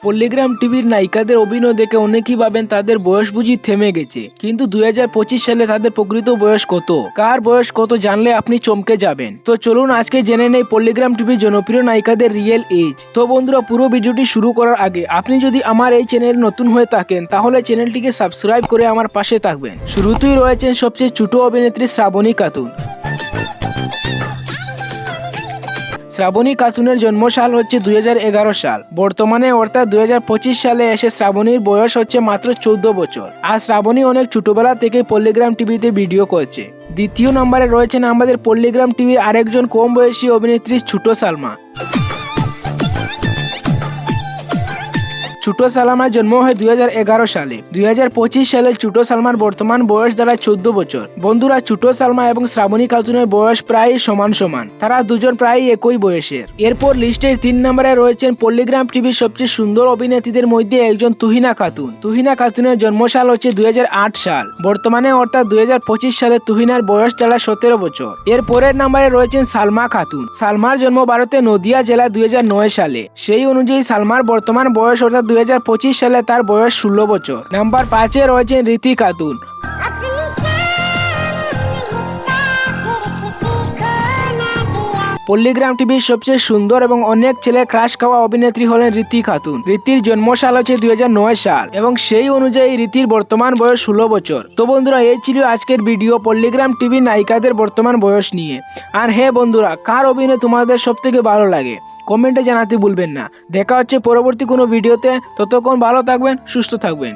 পল্লিগ্রাম টিভির নায়িকাদের অভিনয় দেখে অনেকেই ভাবেন তাদের বয়স বুঝি থেমে গেছে, কিন্তু 2025 সালে তাদের প্রকৃত বয়স কত, কার বয়স কত জানলে আপনি চমকে যাবেন। তো চলুন আজকে জেনে নেই পল্লিগ্রাম টিভির জনপ্রিয় নায়িকাদের রিয়েল এজ। তো বন্ধুরা, পুরো ভিডিওটি শুরু করার আগে আপনি যদি আমার এই চ্যানেল নতুন হয়ে থাকেন তাহলে চ্যানেলটিকে সাবস্ক্রাইব করে আমার পাশে থাকবেন। শুরুতেই রয়েছেন সবচেয়ে ছোট অভিনেত্রী শ্রাবণী খাতুন। শ্রাবণী খাতুনের জন্মসাল হচ্ছে 2011 সাল। বর্তমানে অর্থাৎ 2025 সালে এসে শ্রাবণীর বয়স হচ্ছে মাত্র 14 বছর। আর শ্রাবণী অনেক ছোটবেলা থেকে পল্লিগ্রাম টিভিতে ভিডিও করছে। দ্বিতীয় নম্বরে রয়েছেন আমাদের পল্লিগ্রাম টিভির আরেকজন কম বয়সী অভিনেত্রী ছোট সালমা। ছোট সালমার জন্ম হয় 2011 সালে। 2025 সালে ছোট সালমার বর্তমান বয়স দাঁড়ায় 14 বছর। বন্ধুরা, ছোট সালমা এবং শ্রাবণী খাতুনের বয়স প্রায় সমান সমান, তারা দুজন প্রায় একই বয়সের। এরপর লিস্টের 3 নম্বরে রয়েছেন পল্লিগ্রাম টিভির সবচেয়ে সুন্দর অভিনেত্রীদের মধ্যে একজন তুহিনা খাতুন। তুহিনা খাতুনের জন্মসাল হচ্ছে 2008 সাল। বর্তমানে অর্থাৎ 2025 সালে তুহিনার বয়স দাঁড়ায় 17 বছর। এর পরের নম্বরে রয়েছেন সালমা খাতুন। সালমার জন্ম ভারতের নদিয়া জেলায় 2009 সালে। সেই অনুযায়ী সালমার বর্তমান বয়স অর্থাৎ 2025 সালে তার বয়স 16 বছর। নাম্বার 5-এ রয়েছেন রীতি খাতুন। পল্লিগ্রাম টিভির সবচেয়ে সুন্দর এবং অনেক ছেলে ক্রাশ খাওয়া অভিনেত্রী হলেন রীতি খাতুন। রীতির জন্মসাল হচ্ছে 2009 সাল এবং সেই অনুযায়ী রীতির বর্তমান বয়স 16 বছর। তো বন্ধুরা, এই ছিল আজকের ভিডিও পল্লিগ্রাম টিভির নায়িকাদের বর্তমান বয়স নিয়ে। আর হ্যাঁ বন্ধুরা, কার অভিনয় তোমাদের সব থেকে ভালো লাগে কমেন্টে জানাতে ভুলবেন না। দেখা হচ্ছে পরবর্তী কোনো ভিডিওতে। ততক্ষণ ভালো থাকবেন, সুস্থ থাকবেন।